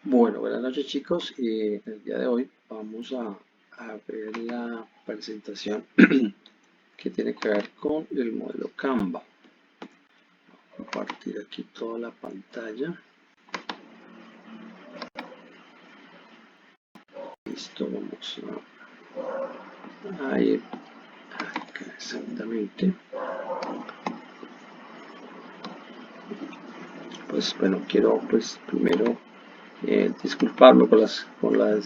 Bueno, buenas noches chicos. El día de hoy vamos a ver la presentación que tiene que ver con el modelo Canva. Compartir aquí toda la pantalla. Listo, vamos a ir acá exactamente. Pues bueno, quiero pues primero disculparme por las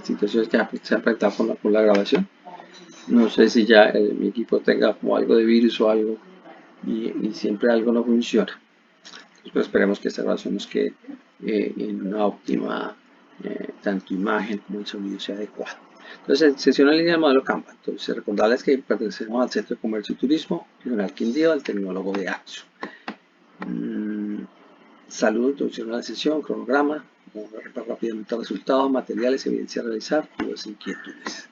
situaciones que se han presentado con la grabación. No sé si ya mi equipo tenga como algo de virus o algo y siempre algo no funciona. Pues esperemos que esta grabación nos quede en una óptima, tanto imagen como el sonido sea adecuado. Entonces, sesión en línea del modelo Canva. Entonces, recordarles que pertenecemos al Centro de Comercio y Turismo, Regional Quindío, al tecnólogo de AXO. Saludos, introducción a la sesión, cronograma, vamos a repasar rápidamente resultados, materiales, evidencia a realizar, dudas, inquietudes.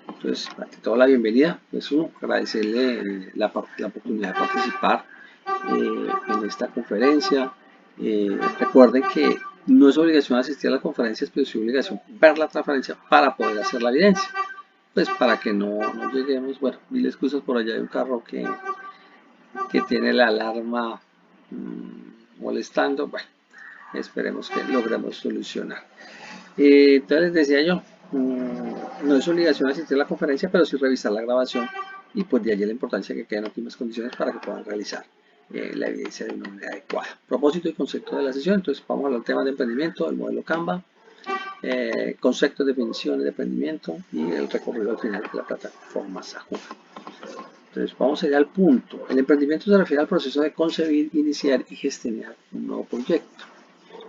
Entonces, ante todo la bienvenida, pues uno, agradecerle la oportunidad de participar en esta conferencia. Recuerden que no es obligación asistir a las conferencias, pero sí obligación ver la transferencia para poder hacer la evidencia. Pues para que no lleguemos, bueno, mil excusas por allá de un carro que tiene la alarma molestando. Bueno, esperemos que logremos solucionar. Entonces les decía yo, no es obligación asistir a la conferencia, pero sí revisar la grabación y pues de allí la importancia que queden óptimas condiciones para que puedan realizar la evidencia de una manera adecuada. Propósito y concepto de la sesión, entonces vamos a hablar del tema de emprendimiento, el modelo Canva, conceptos, definiciones de emprendimiento y el recorrido al final de la plataforma Sahuna. Entonces vamos a ir al punto. El emprendimiento se refiere al proceso de concebir, iniciar y gestionar un nuevo proyecto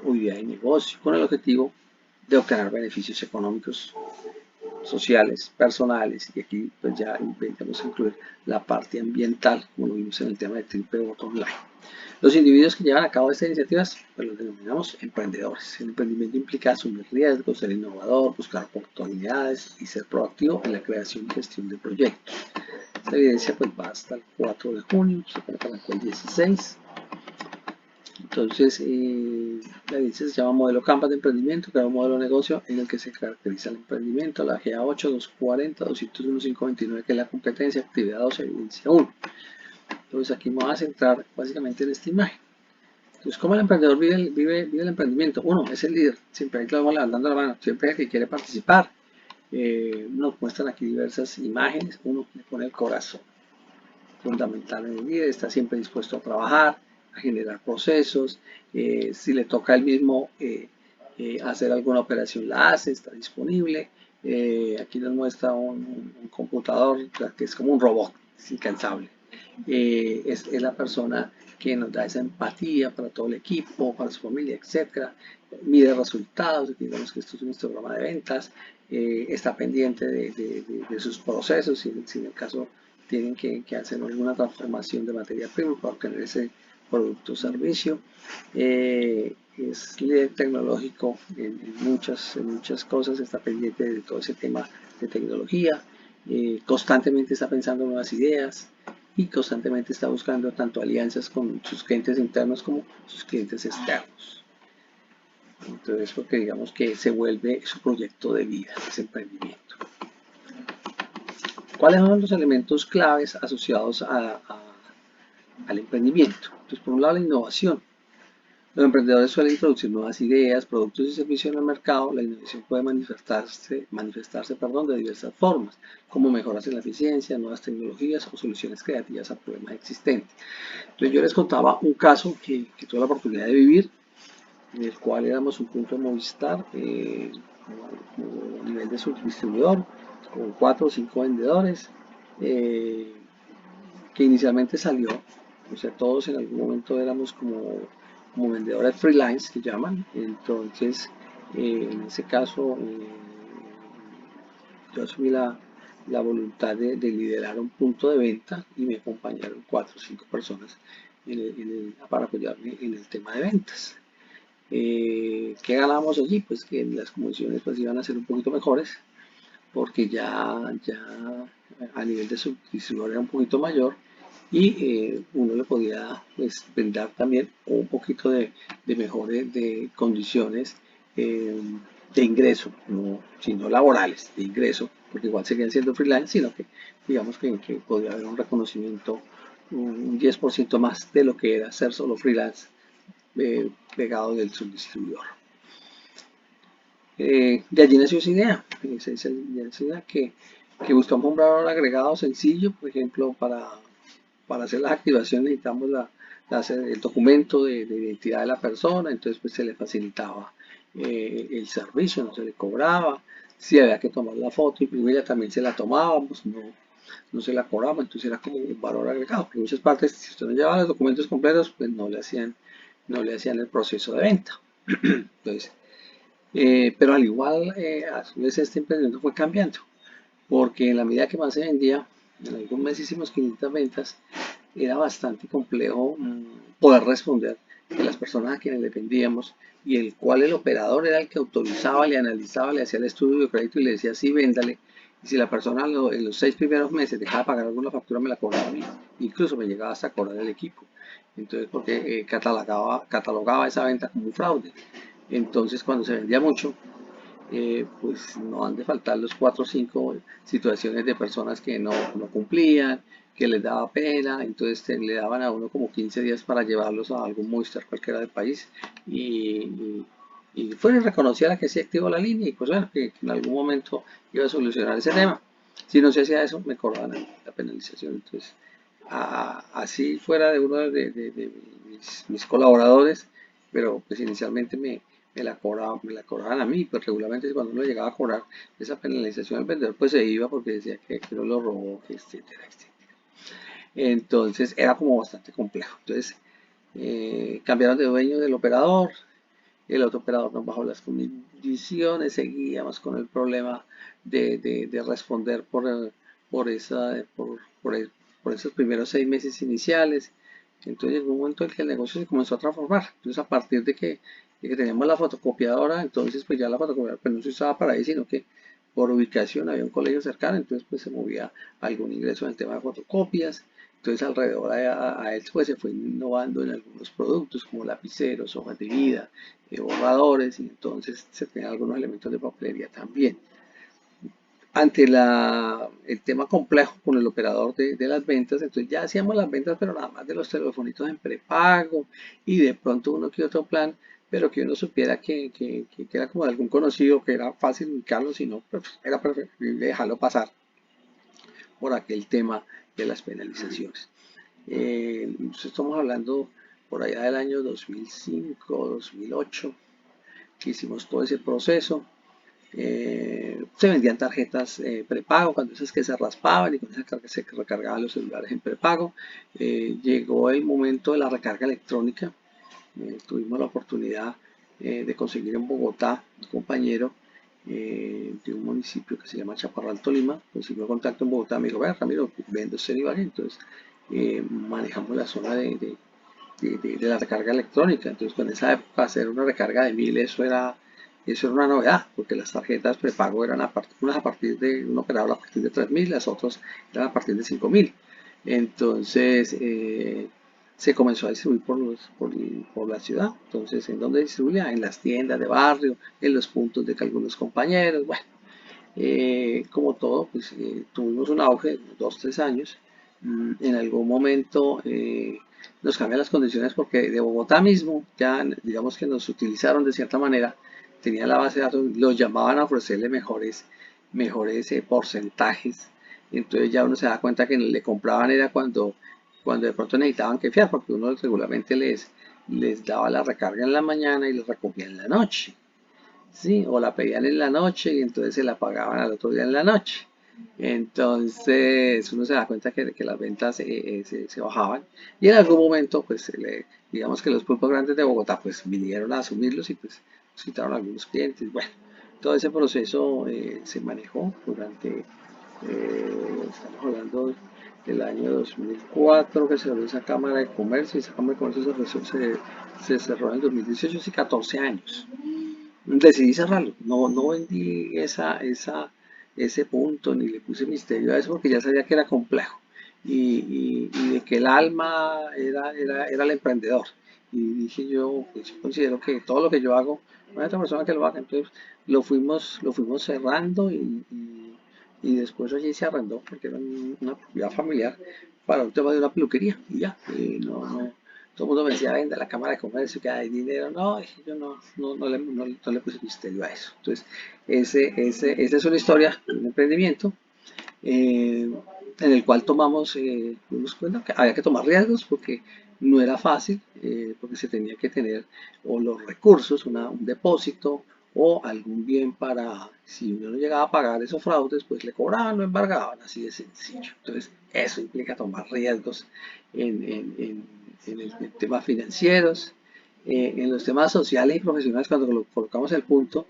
o idea de negocio con el objetivo de obtener beneficios económicos, sociales, personales, y aquí pues ya intentamos incluir la parte ambiental, como lo vimos en el tema de Triple Bottom Line. Los individuos que llevan a cabo estas iniciativas pues los denominamos emprendedores. El emprendimiento implica asumir riesgos, ser innovador, buscar oportunidades y ser proactivo en la creación y gestión de proyectos. Esta evidencia pues va hasta el 4 de junio, se arrancó el 16. Entonces, la evidencia se llama modelo Canva de emprendimiento, que es un modelo de negocio en el que se caracteriza el emprendimiento, la GA8, 240, 201, 529, que es la competencia, actividad 2, evidencia 1. Entonces, aquí me voy a centrar básicamente en esta imagen. Entonces, ¿cómo el emprendedor vive el emprendimiento? Uno, es el líder, siempre hay que lo vamos levantando la mano, siempre hay el que quiere participar. Nos muestran aquí diversas imágenes, uno le pone el corazón. Fundamental en el líder, está siempre dispuesto a trabajar, a generar procesos, si le toca a él mismo hacer alguna operación la hace, está disponible. Aquí nos muestra un computador que es como un robot, es incansable. Es la persona que nos da esa empatía para todo el equipo, para su familia, etcétera. Mide resultados, digamos que esto es un histograma de ventas, está pendiente de sus procesos, si en el caso tienen que hacer alguna transformación de materia prima para obtener ese producto o servicio. Es líder tecnológico en muchas cosas, está pendiente de todo ese tema de tecnología, constantemente está pensando en nuevas ideas y constantemente está buscando tanto alianzas con sus clientes internos como sus clientes externos. Entonces, porque digamos que se vuelve su proyecto de vida, ese emprendimiento. ¿Cuáles son los elementos claves asociados al emprendimiento? Pues por un lado la innovación. Los emprendedores suelen introducir nuevas ideas, productos y servicios en el mercado. La innovación puede manifestarse de diversas formas, como mejoras en la eficiencia, nuevas tecnologías o soluciones creativas a problemas existentes. Entonces yo les contaba un caso que tuve la oportunidad de vivir, en el cual éramos un punto de Movistar a nivel de subdistribuidor, con 4 o 5 vendedores, que inicialmente salió, o sea, todos en algún momento éramos como vendedores freelance que llaman. Entonces en ese caso yo asumí la voluntad de liderar un punto de venta y me acompañaron 4 o 5 personas para apoyarme en el tema de ventas. ¿Qué ganábamos allí? Pues que las comisiones pues iban a ser un poquito mejores porque ya a nivel de subdistribuidor era un poquito mayor y uno le podía pues, brindar también un poquito de mejores de condiciones eh, de ingreso, no, sino laborales, de ingreso, porque igual seguían siendo freelance, sino que digamos que podría haber un reconocimiento un 10% más de lo que era ser solo freelance pegado del subdistribuidor. De allí nació esa idea, esa idea que buscamos un valor agregado sencillo, por ejemplo, para hacer las activaciones necesitamos el documento de identidad de la persona, entonces pues se le facilitaba el servicio, no se le cobraba, si había que tomar la foto, imprimirla también se la tomábamos, no se la cobraba, entonces era como un valor agregado, porque en muchas partes si usted no llevaba los documentos completos, pues no le hacían el proceso de venta. Entonces, pero al igual, a su vez este emprendimiento fue cambiando, porque en la medida que más se vendía, en algún mes hicimos 500 ventas, era bastante complejo poder responder de las personas a quienes le vendíamos y el cual el operador era el que autorizaba, le analizaba, le hacía el estudio de crédito y le decía sí, véndale. Y si la persona en los 6 primeros meses dejaba de pagar alguna factura, me la cobraba a mí. Incluso me llegaba hasta a cobrar el equipo. Entonces, porque catalogaba esa venta como un fraude. Entonces, cuando se vendía mucho, pues no han de faltar los 4 o 5 situaciones de personas que no cumplían, que les daba pena, entonces le daban a uno como 15 días para llevarlos a algún Movistar cualquiera del país y fue reconocida que sí activó la línea y pues bueno, que en algún momento iba a solucionar ese tema. Si no se hacía eso, me cobraban la penalización. Entonces, así fuera de uno de mis colaboradores, pero pues inicialmente me la cobraban a mí, pues regularmente cuando uno llegaba a cobrar esa penalización al vendedor, pues se iba porque decía que no lo robó, que etcétera, etcétera. Entonces era como bastante complejo. Entonces cambiaron de dueño del operador, el otro operador nos bajó las condiciones, seguíamos con el problema de responder por, esa, por esos primeros 6 meses iniciales. Entonces llegó un momento en que el negocio se comenzó a transformar. Entonces a partir de que teníamos la fotocopiadora, entonces pues ya la fotocopiadora pues no se usaba para ahí, sino que por ubicación había un colegio cercano, entonces pues se movía algún ingreso en el tema de fotocopias. Entonces alrededor a él pues se fue innovando en algunos productos como lapiceros, hojas de vida, borradores y entonces se tenían algunos elementos de papelería también. Ante el tema complejo con el operador de las ventas, entonces ya hacíamos las ventas, pero nada más de los telefonitos en prepago y de pronto uno que otro plan, pero que uno supiera que era como de algún conocido, que era fácil ubicarlo, si no, pues era preferible dejarlo pasar por aquel tema de las penalizaciones. Estamos hablando por allá del año 2005, 2008, que hicimos todo ese proceso. Se vendían tarjetas prepago, cuando esas que se raspaban y con esas que se recargaban los celulares en prepago. Llegó el momento de la recarga electrónica. Tuvimos la oportunidad de conseguir en Bogotá un compañero de un municipio que se llama Chaparral, Tolima, consiguió contacto en Bogotá, me dijo, vea Ramiro, vendo usted Ibagué, entonces manejamos la zona de la recarga electrónica, entonces con esa época hacer una recarga de 1000, eso era una novedad, porque las tarjetas prepago eran unas a partir de, un operador a partir de 3000, las otras eran a partir de 5000, entonces se comenzó a distribuir por la ciudad. Entonces, ¿en dónde distribuía? En las tiendas de barrio, en los puntos de que algunos compañeros. Bueno, como todo, pues tuvimos un auge de 2 o 3 años. En algún momento nos cambian las condiciones porque de Bogotá mismo, ya digamos que nos utilizaron de cierta manera, tenían la base de datos, los llamaban a ofrecerle mejores porcentajes. Entonces ya uno se da cuenta que le compraban era cuando de pronto necesitaban que fiar, porque uno regularmente les daba la recarga en la mañana y les recogía en la noche, ¿sí? O la pedían en la noche y entonces se la pagaban al otro día en la noche. Entonces uno se da cuenta que las ventas se bajaban y en algún momento, pues digamos que los pulpos grandes de Bogotá pues vinieron a asumirlos y pues nos quitaron algunos clientes. Bueno, todo ese proceso se manejó durante estamos hablando del año 2004 que se abrió esa Cámara de Comercio y esa Cámara de Comercio se cerró en el 2018, hace 14 años. Decidí cerrarlo, no vendí ese punto ni le puse misterio a eso porque ya sabía que era complejo y de que el alma era el emprendedor y dije yo, pues yo considero que todo lo que yo hago, no hay otra persona que lo haga. Entonces lo fuimos cerrando y después allí se arrendó porque era una propiedad familiar para un tema de una peluquería y ya, todo el mundo me decía, vende la Cámara de Comercio, que hay dinero. No, dije yo no le puse misterio a eso. Entonces, esa es una historia, un emprendimiento en el cual dimos cuenta que había que tomar riesgos porque no era fácil, porque se tenía que tener o los recursos, un depósito o algún bien para, si uno no llegaba a pagar esos fraudes, pues le cobraban, lo embargaban, así de sencillo. Entonces, eso implica tomar riesgos en temas financieros, en los temas sociales y profesionales, cuando colocamos el punto,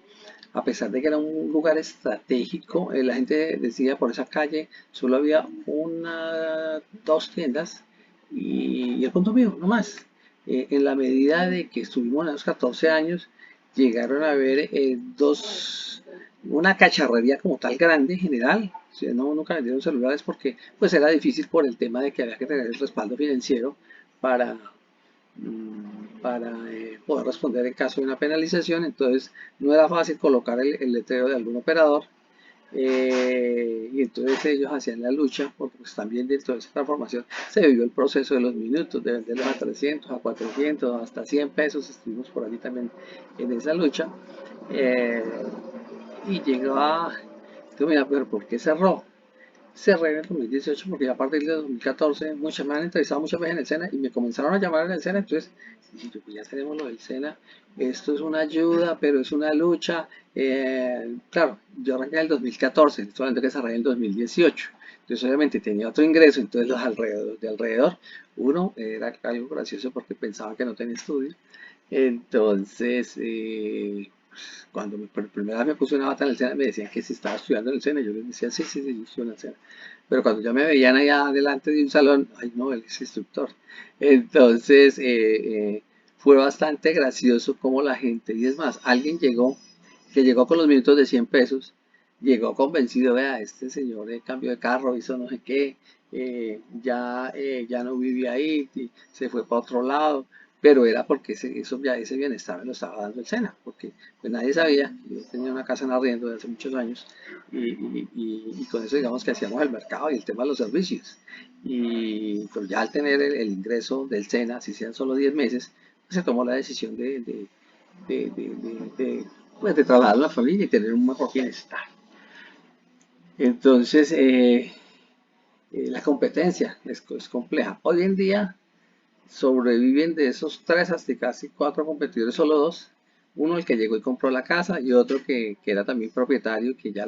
a pesar de que era un lugar estratégico, la gente decía por esa calle solo había dos tiendas y el punto mío, no más. En la medida de que estuvimos a los 14 años, llegaron a haber una cacharrería como tal grande en general. O sea, no, nunca vendieron celulares porque pues era difícil por el tema de que había que tener el respaldo financiero para, para poder responder en caso de una penalización. Entonces no era fácil colocar el letrero de algún operador, y entonces ellos hacían la lucha porque pues también dentro de esa transformación se vivió el proceso de los minutos, de venderlos a 300, a 400, hasta 100 pesos. Estuvimos por allí también en esa lucha, eh, y llegaba, entonces mira, pero ¿por qué cerró? Cerré en el 2018 porque ya a partir de 2014 me han entrevistado muchas veces en el SENA y me comenzaron a llamar en el SENA. Entonces dije yo, pues ya tenemos lo del SENA, esto es una ayuda, pero es una lucha. Claro, yo arranqué en el 2014, estoy hablando que cerré en el 2018. Entonces obviamente tenía otro ingreso, entonces los alrededor, uno era algo gracioso porque pensaba que no tenía estudio. Entonces, cuando por primera vez me puse una bata en el SENA, me decían que si estaba estudiando en el SENA. Yo les decía, sí, sí, sí, yo estudio en el SENA. Pero cuando ya me veían allá delante de un salón, ay no, él es instructor. Entonces, fue bastante gracioso como la gente, y es más, alguien que llegó con los minutos de 100 pesos, llegó convencido, vea, este señor cambió de carro, hizo no sé qué, ya no vivía ahí, y se fue para otro lado, pero era porque ese bienestar me lo estaba dando el SENA, porque pues nadie sabía. Yo tenía una casa en arriendo de hace muchos años y con eso digamos que hacíamos el mercado y el tema de los servicios. Y pues ya al tener el ingreso del SENA, si sean solo 10 meses, pues se tomó la decisión pues, de trasladar a la familia y tener un mejor bienestar. Entonces, la competencia es compleja. Hoy en día sobreviven de esos tres hasta casi cuatro competidores, solo dos. Uno el que llegó y compró la casa y otro que era también propietario, que ya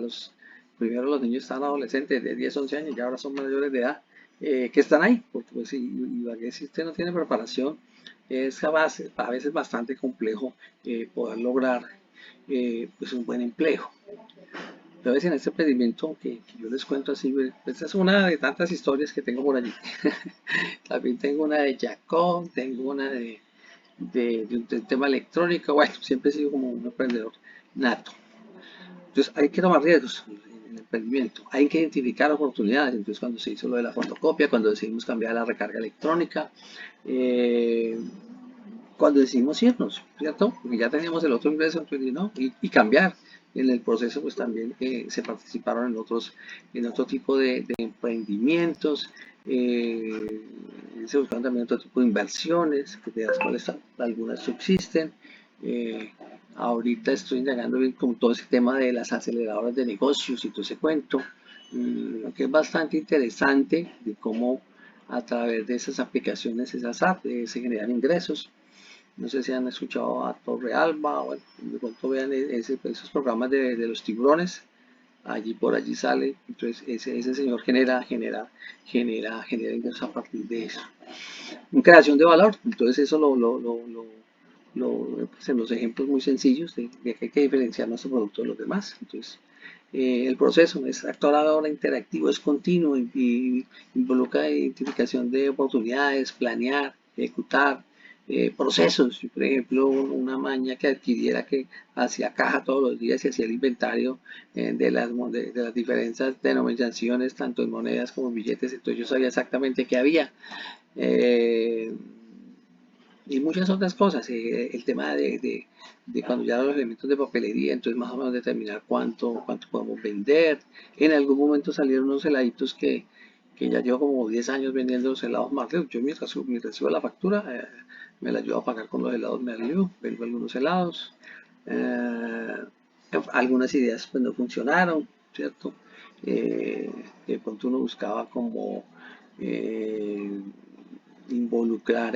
primero los niños están adolescentes de 10, 11 años y ahora son mayores de edad, que están ahí, porque pues si usted no tiene preparación, es a veces bastante complejo poder lograr pues un buen empleo. Entonces, en este experimento que yo les cuento así, pues, esta es una de tantas historias que tengo por allí. También tengo una de Jacob, tengo una de un tema electrónico. Bueno, siempre he sido como un emprendedor nato. Entonces, hay que tomar riesgos en el emprendimiento. Hay que identificar oportunidades. Entonces, cuando se hizo lo de la fotocopia, cuando decidimos cambiar a la recarga electrónica, eh, cuando decidimos irnos, ¿cierto? Porque ya teníamos el otro ingreso, entonces, ¿no? Y cambiar. En el proceso, pues también se participaron en otro tipo de emprendimientos, se buscaron también otro tipo de inversiones, de las cuales algunas subsisten. Eh, Ahorita estoy indagando bien con todo ese tema de las aceleradoras de negocios y todo ese cuento, que es bastante interesante de cómo a través de esas aplicaciones, esas apps, se generan ingresos. No sé si han escuchado a Torre Alba, o bueno, de pronto vean esos programas de los tiburones, allí por allí sale. Entonces ese señor genera ingresos a partir de eso. En creación de valor, entonces eso pues en los ejemplos muy sencillos de que hay que diferenciar nuestro producto de los demás. Entonces, el proceso es actuador interactivo, es continuo y involucra identificación de oportunidades, planear, ejecutar procesos. Por ejemplo, una maña que adquiriera que hacía caja todos los días y hacía el inventario de las diferentes denominaciones, tanto en monedas como en billetes. Entonces yo sabía exactamente qué había. Eh, y muchas otras cosas. El tema de cuando ya los elementos de papelería, entonces más o menos determinar cuánto podemos vender. En algún momento salieron unos heladitos que ya llevo como 10 años vendiendo los helados Marley. Yo mi recibo de la factura me la ayudo a pagar con los helados Merliu, vendo algunos helados. Eh, Algunas ideas pues no funcionaron, ¿cierto? De pronto uno buscaba como eh, involucrar,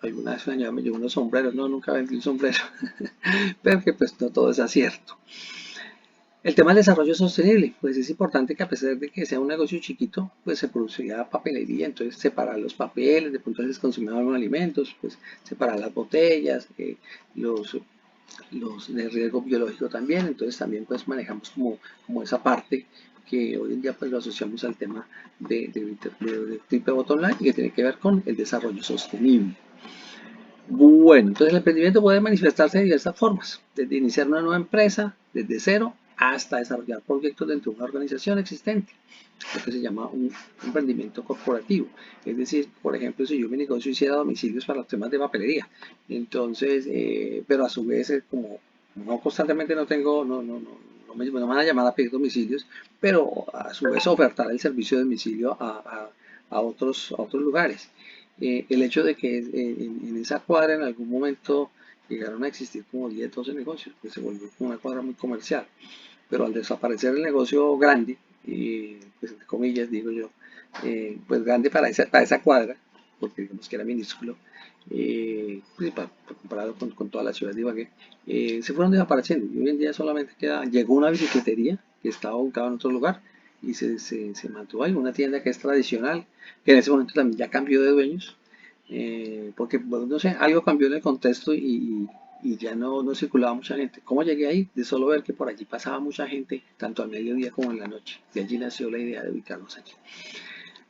alguna vez me llevó unos sombreros, no, nunca vendí un sombrero, pero que pues no todo es acierto. El tema del desarrollo sostenible, pues es importante que a pesar de que sea un negocio chiquito, pues se producía papelería, entonces separar los papeles, de pronto se consumían los alimentos, pues separar las botellas, los, los de riesgo biológico también, entonces también pues manejamos como esa parte que hoy en día pues lo asociamos al tema de triple bottom line y que tiene que ver con el desarrollo sostenible. Bueno, entonces el emprendimiento puede manifestarse de diversas formas, desde iniciar una nueva empresa, desde cero, hasta desarrollar proyectos dentro de una organización existente, lo que se llama un emprendimiento corporativo. Es decir, por ejemplo, si yo mi negocio hiciera domicilios para los temas de papelería, entonces, pero a su vez, como no constantemente no tengo, no me van a llamar a pedir domicilios, pero a su vez ofertar el servicio de domicilio a otros lugares. El hecho de que en esa cuadra en algún momento llegaron a existir como 10, 12 negocios, pues se volvió como una cuadra muy comercial. Pero al desaparecer el negocio grande, pues entre comillas digo yo, pues grande para esa cuadra, porque digamos que era minúsculo, pues, comparado con toda la ciudad de Ibagué, se fueron desapareciendo. Y hoy en día solamente llegó una bicicletería que estaba ubicada en otro lugar y se mantuvo ahí, una tienda que es tradicional, que en ese momento también ya cambió de dueños, porque, bueno, no sé, algo cambió en el contexto y ya no circulaba mucha gente. ¿Cómo llegué ahí? De solo ver que por allí pasaba mucha gente, tanto al mediodía como en la noche. De allí nació la idea de ubicarnos allí.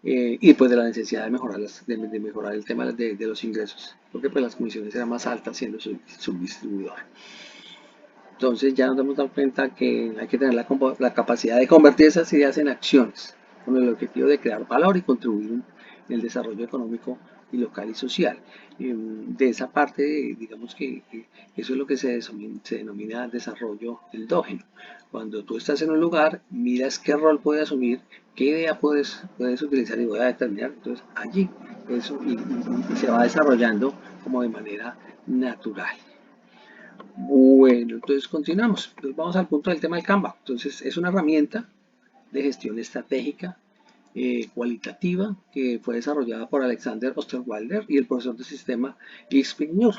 Y pues de la necesidad de mejorar, de mejorar el tema de los ingresos, porque pues las comisiones eran más altas siendo subdistribuidor. Entonces ya nos damos cuenta que hay que tener la capacidad de convertir esas ideas en acciones, con el objetivo de crear valor y contribuir en el desarrollo económico y local y social. De esa parte, digamos que eso es lo que se denomina desarrollo endógeno. Cuando tú estás en un lugar, miras qué rol puedes asumir, qué idea puedes utilizar y voy a determinar. Entonces allí eso y se va desarrollando como de manera natural. Bueno, entonces continuamos. Entonces vamos al punto del tema del Canva. Entonces es una herramienta de gestión estratégica cualitativa que fue desarrollada por Alexander Osterwalder y el profesor de sistema Xping Nur,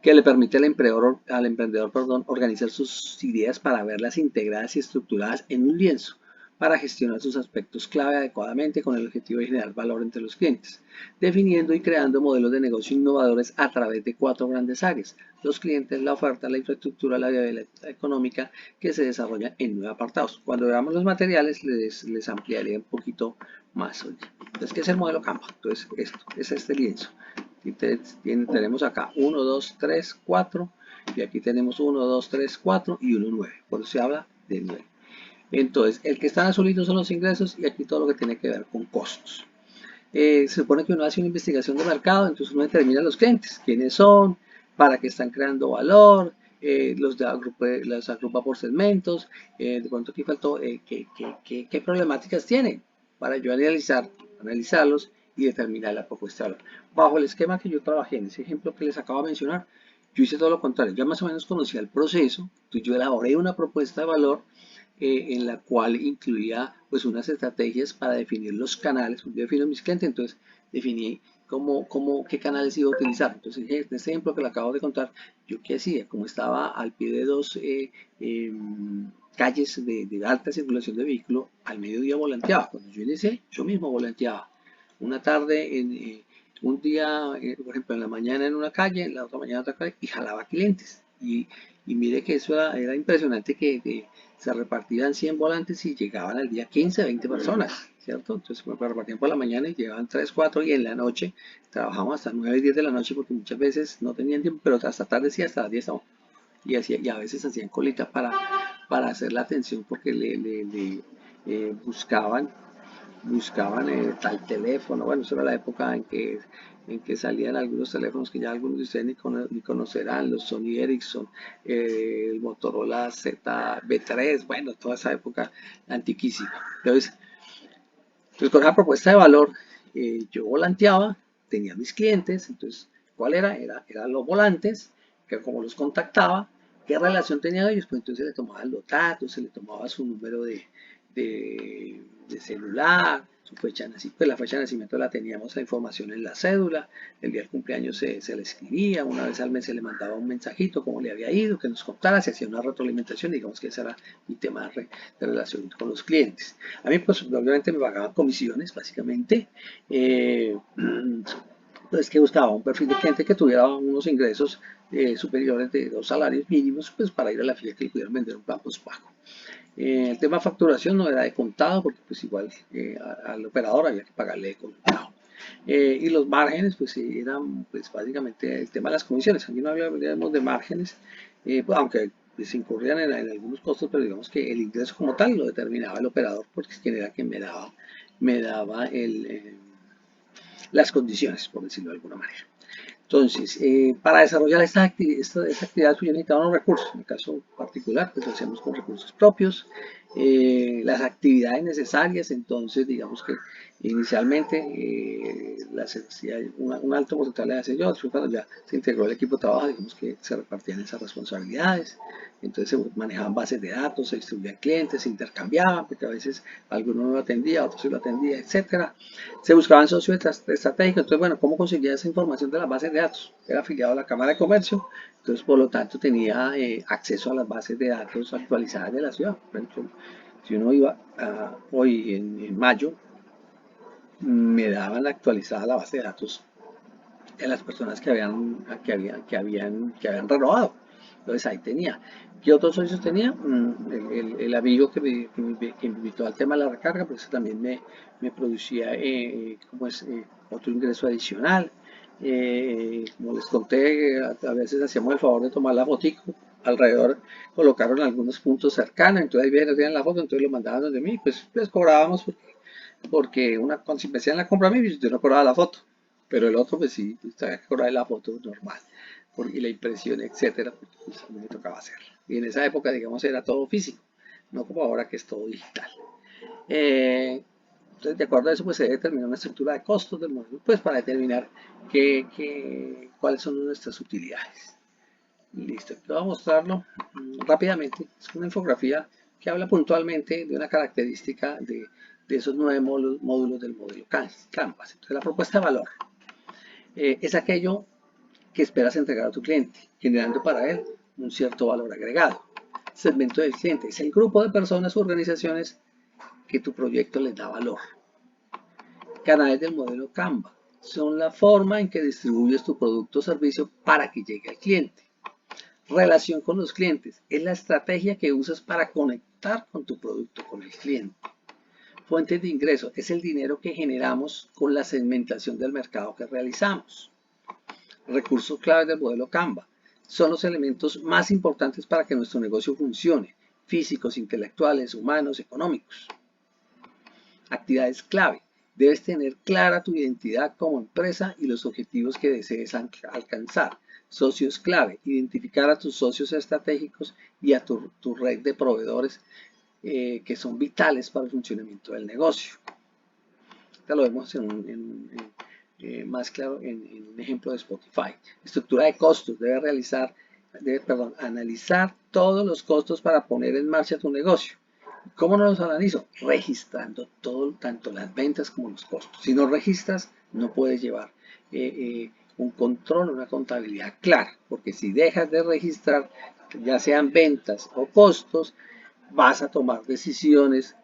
que le permite al emprendedor, organizar sus ideas para verlas integradas y estructuradas en un lienzo para gestionar sus aspectos clave adecuadamente con el objetivo de generar valor entre los clientes, definiendo y creando modelos de negocio innovadores a través de 4 grandes áreas: los clientes, la oferta, la infraestructura, la viabilidad económica, que se desarrollan en 9 apartados. Cuando veamos los materiales les ampliaré un poquito más. Entonces, ¿qué es el modelo Canva? Entonces, esto es este lienzo. Y tenemos acá 1, 2, 3, 4 y aquí tenemos 1, 2, 3, 4 y 1, 9. Por eso se habla de 9. Entonces, el que está en azulito son los ingresos y aquí todo lo que tiene que ver con costos. Se supone que uno hace una investigación de mercado, entonces uno determina los clientes, quiénes son, para qué están creando valor, los agrupa por segmentos, de pronto aquí faltó qué problemáticas tienen para yo analizarlos y determinar la propuesta de valor. Bajo el esquema que yo trabajé en ese ejemplo que les acabo de mencionar, yo hice todo lo contrario, ya más o menos conocía el proceso, entonces yo elaboré una propuesta de valor en la cual incluía pues unas estrategias para definir los canales. Yo defino mis clientes, entonces definí qué canales iba a utilizar. Entonces, en este ejemplo que le acabo de contar, yo qué hacía, como estaba al pie de dos eh, calles de alta circulación de vehículos, al mediodía volanteaba. Cuando yo inicié, yo mismo volanteaba. Una tarde, un día, por ejemplo, en la mañana en una calle, en la otra mañana en otra calle, y jalaba clientes. Y mire que eso era impresionante que se repartían 100 volantes y llegaban al día 15, 20 personas, ¿cierto? Entonces me repartían por la mañana y llegaban 3, 4 y en la noche trabajamos hasta 9, 10 de la noche porque muchas veces no tenían tiempo, pero hasta tarde sí, hasta las 10 aún. Y a veces hacían colita para hacer la atención porque buscaban tal teléfono. Bueno, eso era la época en que en que salían algunos teléfonos que ya algunos de ustedes ni conocerán, los Sony Ericsson, el Motorola ZB3, bueno, toda esa época antiquísima. Entonces con esa propuesta de valor, yo volanteaba, tenía mis clientes, entonces, ¿cuál era? Eran los volantes, que como los contactaba, qué relación tenían ellos, pues entonces se le tomaban los datos, se le tomaba su número de celular, su fecha de nacimiento, pues la fecha de nacimiento la teníamos la información en la cédula, el día del cumpleaños se le escribía, una vez al mes se le mandaba un mensajito, cómo le había ido, que nos contara, se hacía una retroalimentación, digamos que ese era mi tema de relación con los clientes. A mí pues obviamente me pagaban comisiones básicamente, entonces que buscaba un perfil de cliente que tuviera unos ingresos superiores de 2 salarios mínimos, pues para ir a la fila que le pudieran vender un plan postpago. El tema de facturación no era de contado, porque pues igual al operador había que pagarle de contado. Y los márgenes, pues eran pues básicamente el tema de las comisiones. Aquí no hablábamos de márgenes, pues, aunque se incurrían en algunos costos, pero digamos que el ingreso como tal lo determinaba el operador, porque es quien era quien me daba las condiciones, por decirlo de alguna manera. Entonces, para desarrollar esta actividad, pues yo necesitaba unos recursos. En el caso particular, pues lo hacemos con recursos propios. Las actividades necesarias, entonces, digamos que inicialmente un alto porcentaje le hacía yo, después cuando ya se integró el equipo de trabajo, digamos que se repartían esas responsabilidades. Entonces se manejaban bases de datos, se distribuían clientes, se intercambiaban, porque a veces alguno no lo atendía, otro sí lo atendía, etcétera. Se buscaban socios estratégicos. Entonces, bueno, ¿cómo conseguía esa información de las bases de datos? Era afiliado a la Cámara de Comercio, entonces por lo tanto tenía acceso a las bases de datos actualizadas de la ciudad. Por ejemplo, si uno iba hoy en mayo, me daban actualizada la base de datos de las personas que habían renovado. Entonces ahí tenía. ¿Qué otros socios tenía? El amigo que me invitó al tema de la recarga, pues también me producía otro ingreso adicional. Como les conté, a veces hacíamos el favor de tomar la fotico. Alrededor colocaron algunos puntos cercanos, entonces ahí veían la foto, entonces lo mandaban donde mí, pues les cobrábamos porque si me hacían la compra a mí, yo no cobraba la foto, pero el otro pues sí, había que cobrar la foto normal, y la impresión, etcétera, porque pues, a mí me tocaba hacerla. Y en esa época, digamos, era todo físico, no como ahora que es todo digital. Entonces, de acuerdo a eso, pues se determina una estructura de costos del modelo, pues para determinar cuáles son nuestras utilidades. Listo, te voy a mostrarlo rápidamente. Es una infografía que habla puntualmente de una característica de esos 9 módulos del modelo Canvas. Entonces, la propuesta de valor es aquello que esperas entregar a tu cliente, generando para él un cierto valor agregado. Segmento del cliente es el grupo de personas o organizaciones que tu proyecto les da valor. Canales del modelo Canva son la forma en que distribuyes tu producto o servicio para que llegue al cliente. Relación con los clientes es la estrategia que usas para conectar con tu producto con el cliente. Fuentes de ingreso es el dinero que generamos con la segmentación del mercado que realizamos. Recursos claves del modelo Canva son los elementos más importantes para que nuestro negocio funcione: físicos, intelectuales, humanos, económicos. Actividades clave: debes tener clara tu identidad como empresa y los objetivos que desees alcanzar. Socios clave: identificar a tus socios estratégicos y a tu red de proveedores que son vitales para el funcionamiento del negocio. Esto lo vemos más claro en un ejemplo de Spotify. Estructura de costos: analizar todos los costos para poner en marcha tu negocio. ¿Cómo no los analizo? Registrando todo, tanto las ventas como los costos. Si no registras, no puedes llevar un control, una contabilidad clara, porque si dejas de registrar, ya sean ventas o costos, vas a tomar decisiones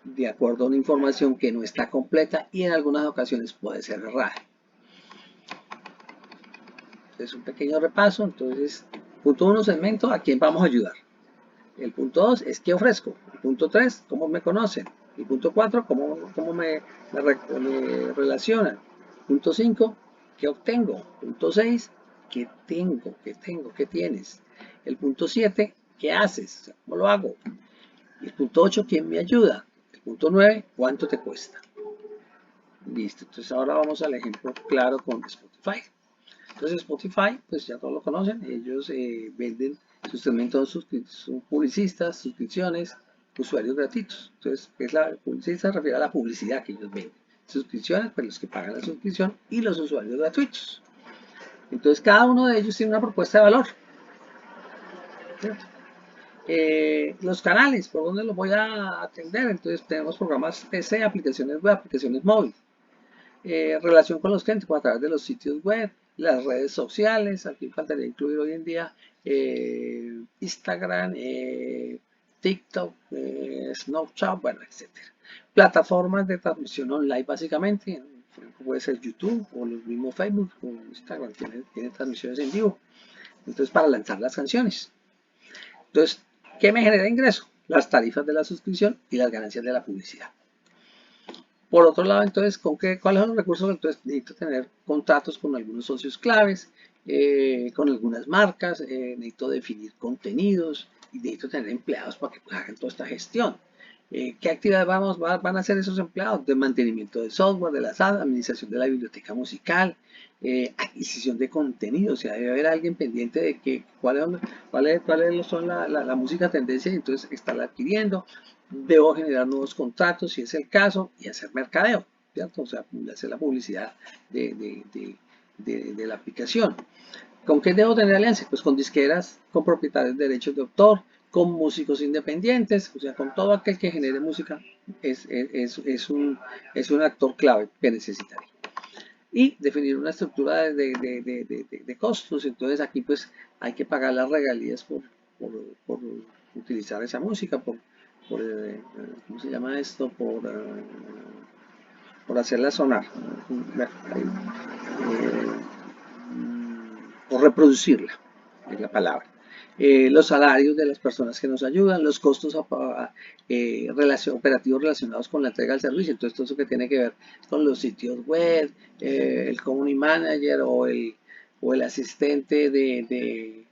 de acuerdo a una información que no está completa y en algunas ocasiones puede ser errada. Entonces, un pequeño repaso. Entonces, punto 1, segmento: ¿a quién vamos a ayudar? El punto 2 es ¿qué ofrezco? El punto 3, ¿cómo me conocen? El punto 4, ¿cómo me relacionan? Punto 5, ¿qué obtengo? Punto 6, ¿qué tengo? ¿Qué tienes? El punto 7, ¿qué haces? ¿Cómo lo hago? El punto 8, ¿quién me ayuda? El punto 9, ¿cuánto te cuesta? Listo, entonces ahora vamos al ejemplo claro con Spotify. Entonces Spotify, pues ya todos lo conocen, ellos venden sus segmentos, son publicistas, suscripciones, usuarios gratuitos. Entonces, ¿qué es la publicista? Se refiere a la publicidad que ellos venden. Suscripciones, pues los que pagan la suscripción y los usuarios gratuitos. Entonces, cada uno de ellos tiene una propuesta de valor. ¿Cierto? Los canales, ¿por dónde los voy a atender? Entonces, tenemos programas PC, aplicaciones web, aplicaciones móviles. Relación con los clientes, pues, a través de los sitios web, las redes sociales, aquí faltaría incluir hoy en día Instagram, TikTok, Snapchat, bueno, etcétera. Plataformas de transmisión online básicamente, puede ser YouTube o los mismos Facebook o Instagram, tiene transmisiones en vivo. Entonces, para lanzar las canciones. Entonces, ¿qué me genera ingreso? Las tarifas de la suscripción y las ganancias de la publicidad. Por otro lado, entonces, ¿cuáles son los recursos? Entonces, necesito tener contratos con algunos socios claves, con algunas marcas, necesito definir contenidos y necesito tener empleados para que hagan toda esta gestión. ¿Qué actividades van a hacer esos empleados? De mantenimiento de software, de la SAD, administración de la biblioteca musical, adquisición de contenido. O sea, debe haber alguien pendiente de que cuáles son la música tendencia y entonces estarla adquiriendo. Debo generar nuevos contratos si es el caso y hacer mercadeo, ¿cierto? O sea, hacer la publicidad de la aplicación. ¿Con qué debo tener alianza? Pues con disqueras, con propietarios de derechos de autor, con músicos independientes, o sea, con todo aquel que genere música es un actor clave que necesitaría. Y definir una estructura de costos. Entonces aquí pues hay que pagar las regalías por utilizar esa música, por ¿cómo se llama esto? Por hacerla sonar, por reproducirla, es la palabra. Los salarios de las personas que nos ayudan, los costos operativos relacionados con la entrega del servicio, entonces todo eso que tiene que ver con los sitios web, el community manager o el asistente de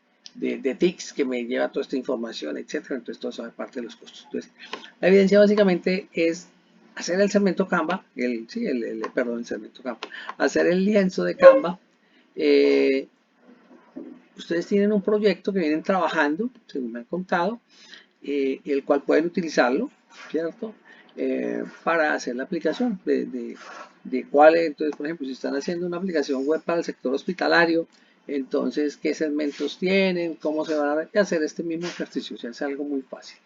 TICS que me lleva toda esta información, etcétera. Entonces todo eso es parte de los costos. Entonces, la evidencia básicamente es hacer el segmento Canva, el segmento Canva, hacer el lienzo de Canva. Ustedes tienen un proyecto que vienen trabajando, según me han contado, el cual pueden utilizarlo, ¿cierto? Para hacer la aplicación de cuál, entonces, por ejemplo, si están haciendo una aplicación web para el sector hospitalario, entonces, ¿qué segmentos tienen? ¿Cómo se van a hacer este mismo ejercicio? O sea, es algo muy fácil.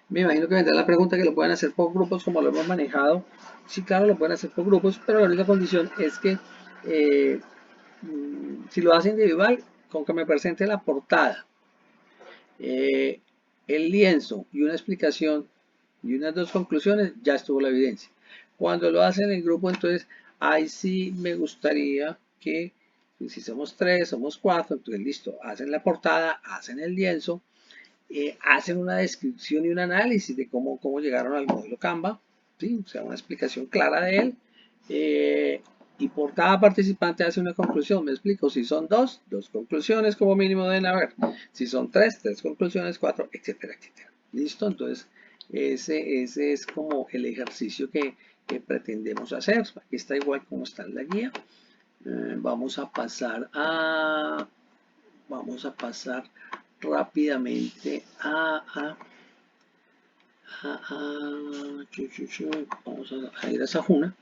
Me imagino que vendrá la pregunta que lo pueden hacer por grupos como lo hemos manejado. Sí, claro, lo pueden hacer por grupos, pero la única condición es que si lo hace individual, con que me presente la portada, el lienzo y una explicación y unas dos conclusiones, ya estuvo la evidencia. Cuando lo hacen en grupo, entonces, ahí sí me gustaría que, si somos 3, somos 4, entonces listo, hacen la portada, hacen el lienzo, hacen una descripción y un análisis de cómo llegaron al modelo Canva, ¿sí? O sea, una explicación clara de él, y por cada participante hace una conclusión. Me explico, si son dos conclusiones como mínimo deben haber, si son tres conclusiones, 4, etcétera, etcétera. ¿Listo? Entonces, ese es como el ejercicio que pretendemos hacer. Aquí está igual como está en la guía. Vamos a pasar rápidamente vamos a ir a Sajuna.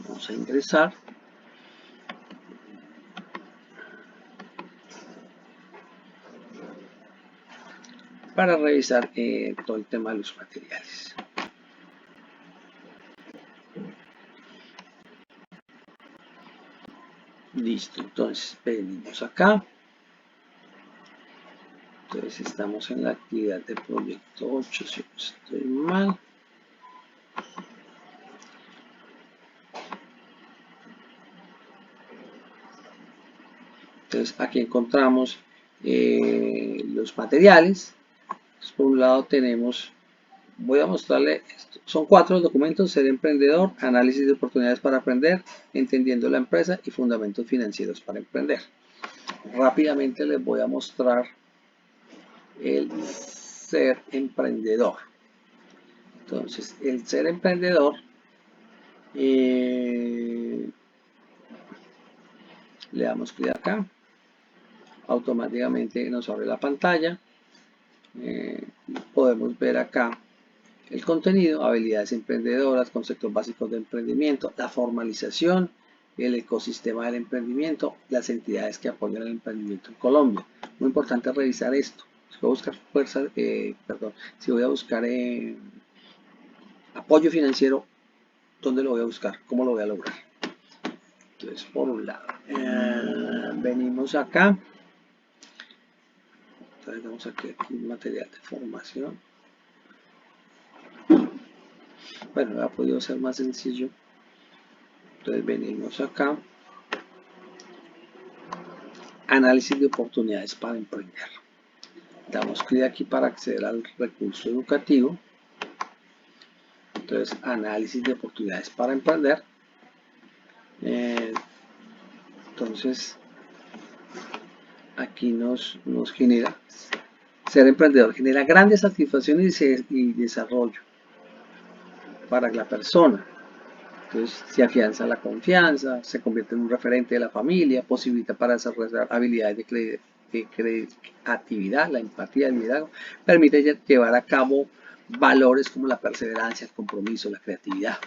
Vamos a ingresar. Para revisar todo el tema de los materiales. Listo, entonces venimos acá. Entonces estamos en la actividad del proyecto 8, si no estoy mal. Entonces aquí encontramos los materiales. Entonces, por un lado tenemos, voy a mostrarle, esto. Son 4 documentos: Ser Emprendedor, Análisis de Oportunidades para Aprender, Entendiendo la Empresa y Fundamentos Financieros para Emprender. Rápidamente les voy a mostrar el Ser Emprendedor. Entonces, el ser emprendedor, le damos clic acá, automáticamente nos abre la pantalla. Podemos ver acá el contenido, habilidades emprendedoras, conceptos básicos de emprendimiento, la formalización, el ecosistema del emprendimiento, las entidades que apoyan el emprendimiento en Colombia. Muy importante revisar esto. Si voy a buscar fuerza, si voy a buscar apoyo financiero, ¿dónde lo voy a buscar? ¿Cómo lo voy a lograr? Entonces, por un lado, venimos acá. Entonces, vamos aquí material de formación. Bueno, ha podido ser más sencillo. Entonces, venimos acá. Análisis de oportunidades para emprender. Damos clic aquí para acceder al recurso educativo. Entonces, análisis de oportunidades para emprender. Entonces, aquí nos genera, ser emprendedor genera grandes satisfacciones y desarrollo para la persona. Entonces, se afianza la confianza, se convierte en un referente de la familia, posibilita para desarrollar habilidades de creatividad, la empatía, el liderazgo, permite llevar a cabo valores como la perseverancia, el compromiso, la creatividad.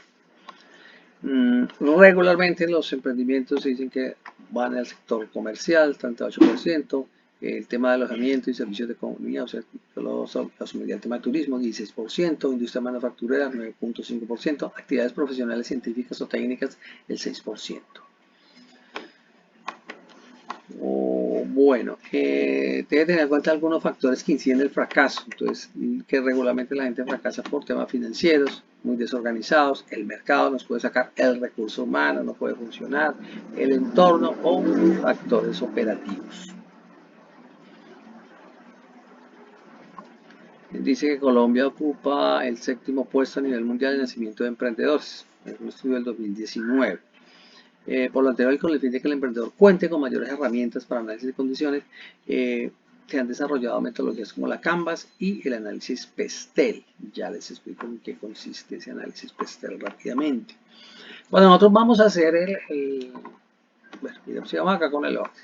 Regularmente los emprendimientos se dicen que van al sector comercial, 38%, el tema de alojamiento y servicios de comunidad, o sea, lo asumiría el tema de turismo, 16%, industria manufacturera, 9.5%, actividades profesionales, científicas o técnicas, el 6%. Bueno, debe tener en cuenta algunos factores que inciden en el fracaso. Entonces, que regularmente la gente fracasa por temas financieros, muy desorganizados, el mercado nos puede sacar, el recurso humano no puede funcionar, el entorno o factores operativos. Dice que Colombia ocupa el 7º puesto a nivel mundial de nacimiento de emprendedores. Es un estudio del 2019. Por lo anterior, con el fin de que el emprendedor cuente con mayores herramientas para análisis de condiciones, se han desarrollado metodologías como la Canvas y el análisis PESTEL. Ya les explico en qué consiste ese análisis PESTEL rápidamente. Bueno, nosotros vamos a hacer bueno, digamos, vamos acá con el orden.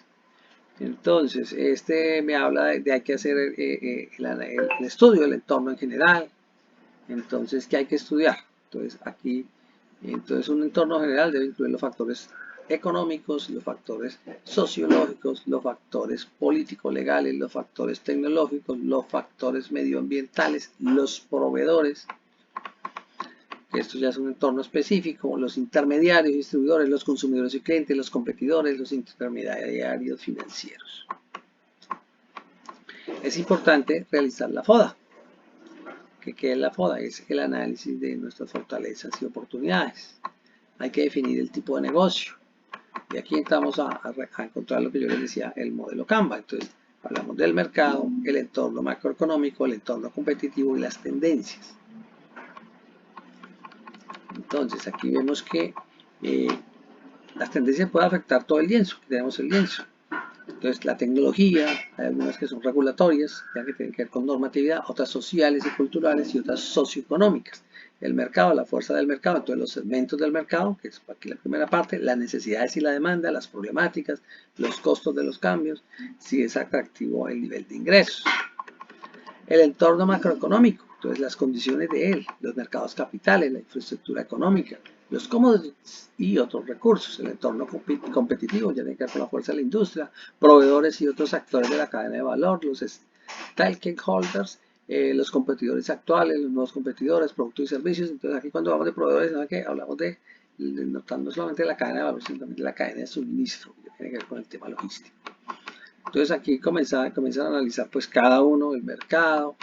Entonces, este me habla de hay que hacer el estudio del entorno en general. Entonces, ¿qué hay que estudiar? Entonces, aquí, un entorno general debe incluir los factores económicos, los factores sociológicos, los factores político-legales, los factores tecnológicos, los factores medioambientales, los proveedores. Esto ya es un entorno específico, los intermediarios, distribuidores, los consumidores y clientes, los competidores, los intermediarios financieros. Es importante realizar la FODA. ¿Qué es la FODA? Es el análisis de nuestras fortalezas y oportunidades. Hay que definir el tipo de negocio. Y aquí estamos a encontrar lo que yo les decía, el modelo Canva. Entonces, hablamos del mercado, el entorno macroeconómico, el entorno competitivo y las tendencias. Entonces, aquí vemos que las tendencias pueden afectar todo el lienzo. Aquí tenemos el lienzo. Entonces, la tecnología, hay algunas que son regulatorias, ya que tienen que ver con normatividad, otras sociales y culturales y otras socioeconómicas. El mercado, la fuerza del mercado, entonces los segmentos del mercado, que es aquí la primera parte, las necesidades y la demanda, las problemáticas, los costos de los cambios, si es atractivo el nivel de ingresos. El entorno macroeconómico, entonces las condiciones de él, los mercados capitales, la infraestructura económica, los commodities y otros recursos. El entorno competitivo ya tiene que ver con la fuerza de la industria, proveedores y otros actores de la cadena de valor, los stakeholders, los competidores actuales, los nuevos competidores, productos y servicios. Entonces aquí cuando hablamos de proveedores, ¿no? Que hablamos no solamente de la cadena de valor, sino también de la cadena de suministro, que tiene que ver con el tema logístico. Entonces aquí comienzan a analizar pues cada uno, el mercado.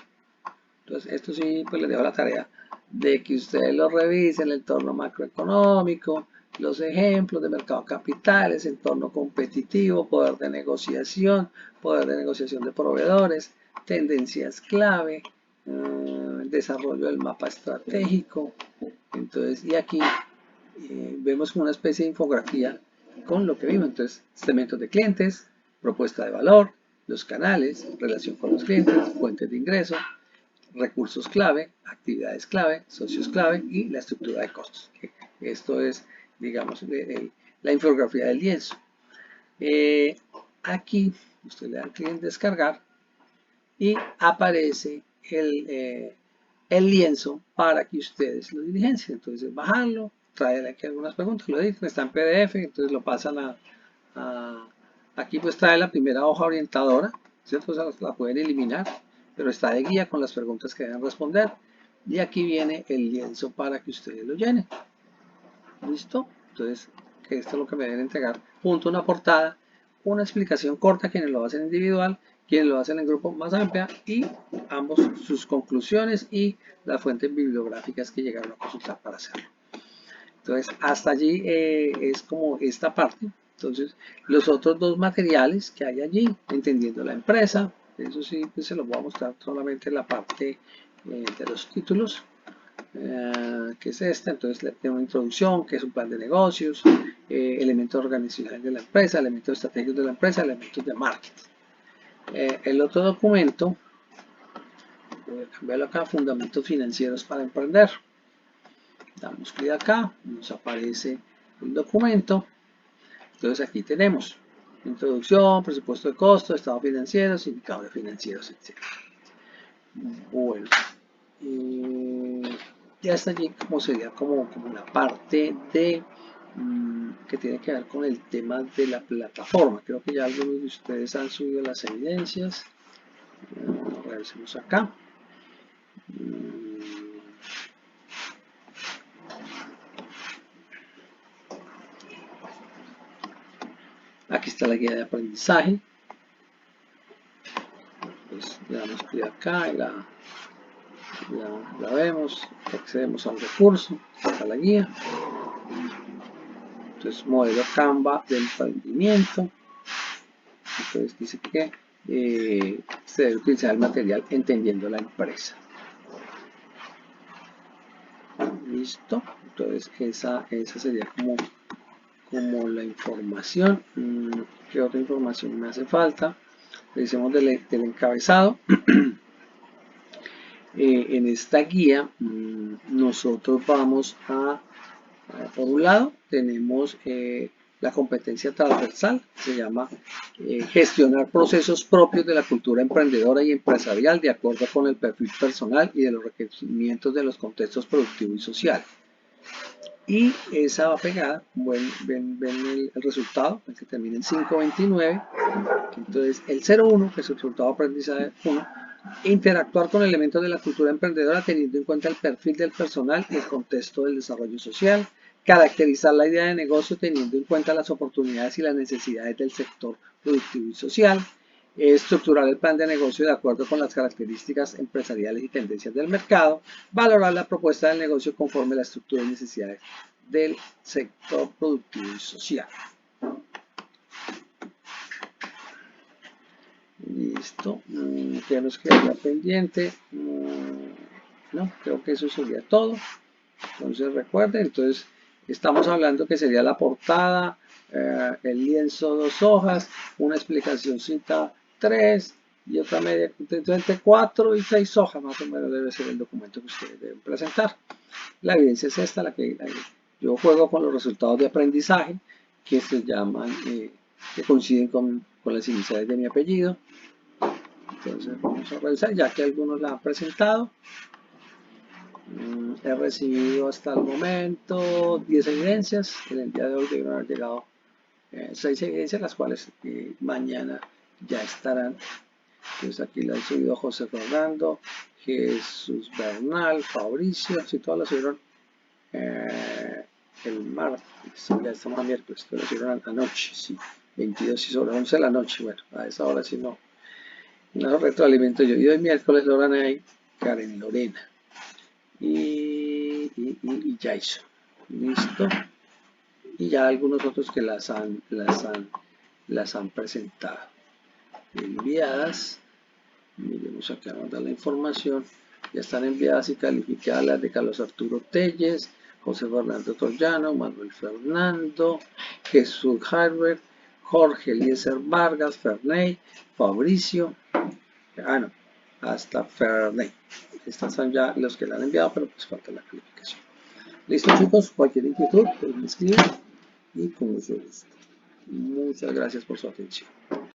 Entonces esto sí, pues les dejo la tarea de que ustedes lo revisen, el entorno macroeconómico, los ejemplos de mercado de capitales, entorno competitivo, poder de negociación de proveedores, tendencias clave, desarrollo del mapa estratégico. Entonces, y aquí vemos una especie de infografía con lo que vimos. Entonces, segmentos de clientes, propuesta de valor, los canales, relación con los clientes, fuentes de ingreso, recursos clave, actividades clave, socios clave y la estructura de costos. Esto es, digamos, la infografía del lienzo. Aquí usted le da clic en descargar y aparece el lienzo para que ustedes lo diligencien. Entonces bajarlo, traer aquí algunas preguntas, lo dicen, está en PDF, entonces lo pasan aquí pues trae la primera hoja orientadora, ¿cierto? O sea, la pueden eliminar, pero está de guía con las preguntas que deben responder. Y aquí viene el lienzo para que ustedes lo llenen. ¿Listo? Entonces, esto es lo que me deben entregar. Junto a una portada, una explicación corta, quienes lo hacen individual, quienes lo hacen en grupo más amplia y ambos sus conclusiones y las fuentes bibliográficas que llegaron a consultar para hacerlo. Entonces, hasta allí es como esta parte. Entonces, los otros dos materiales que hay allí, entendiendo la empresa, eso sí, pues se los voy a mostrar solamente en la parte de los títulos, que es esta. Entonces, le tengo una introducción, que es un plan de negocios, elementos organizacionales de la empresa, elementos estratégicos de la empresa, elementos de marketing. El otro documento, voy a cambiarlo acá, fundamentos financieros para emprender. Damos clic acá, nos aparece el documento. Entonces aquí tenemos introducción, presupuesto de costos, estados financieros, indicadores financieros, etc. Bueno, y hasta allí como sería como la parte de que tiene que ver con el tema de la plataforma. Creo que ya algunos de ustedes han subido las evidencias. Revisemos acá. Aquí está la guía de aprendizaje. Pues le damos clic acá y la vemos, accedemos al recurso, está la guía. Entonces, modelo Canva de emprendimiento. Entonces dice que se debe utilizar el material entendiendo la empresa. Listo. Entonces esa sería como la información. ¿Qué otra información me hace falta? Revisemos del encabezado. En esta guía nosotros vamos por un lado tenemos la competencia transversal, se llama gestionar procesos propios de la cultura emprendedora y empresarial de acuerdo con el perfil personal y de los requerimientos de los contextos productivos y sociales. Y esa va pegada, ven el resultado, el que termina en 529. Entonces el 01, que es el resultado de aprendizaje 1, interactuar con elementos de la cultura emprendedora teniendo en cuenta el perfil del personal y el contexto del desarrollo social, caracterizar la idea de negocio teniendo en cuenta las oportunidades y las necesidades del sector productivo y social, estructurar el plan de negocio de acuerdo con las características empresariales y tendencias del mercado, valorar la propuesta del negocio conforme a la estructura y necesidades del sector productivo y social. Listo, ¿qué nos quedaría pendiente? No, creo que eso sería todo. Entonces recuerden, entonces estamos hablando que sería la portada, el lienzo 2 hojas, una explicación cita 3 y otra media entre 4 y 6 hojas más o menos debe ser el documento que ustedes deben presentar. La evidencia es esta, la que yo juego con los resultados de aprendizaje que se llaman, que coinciden con las iniciales de mi apellido. Entonces vamos a revisar, ya que algunos la han presentado. He recibido hasta el momento 10 evidencias. En el día de hoy deben haber llegado 6 evidencias, las cuales mañana ya estarán. Entonces aquí la han subido José Fernando, Jesús Bernal, Fabricio, si todas las subieron el martes, ya estamos a miércoles, pero lo subieron anoche, sí, 22 y sobre 11 de la noche. Bueno, a esa hora sí no retroalimento yo. Y hoy miércoles Lorena y Karen Lorena. Y Jason. Listo. Y ya algunos otros que las han presentado. Enviadas. Miremos acá, mandar la información. Ya están enviadas y calificadas las de Carlos Arturo Telles, José Fernando Troyano, Manuel Fernando, Jesús Harbert, Jorge Eliezer Vargas, Ferney, Fabricio. No, hasta Ferney. Estas son ya los que la han enviado, pero pues falta la calificación. Listo chicos, cualquier inquietud, pues me escriben y con mucho gusto. Muchas gracias por su atención.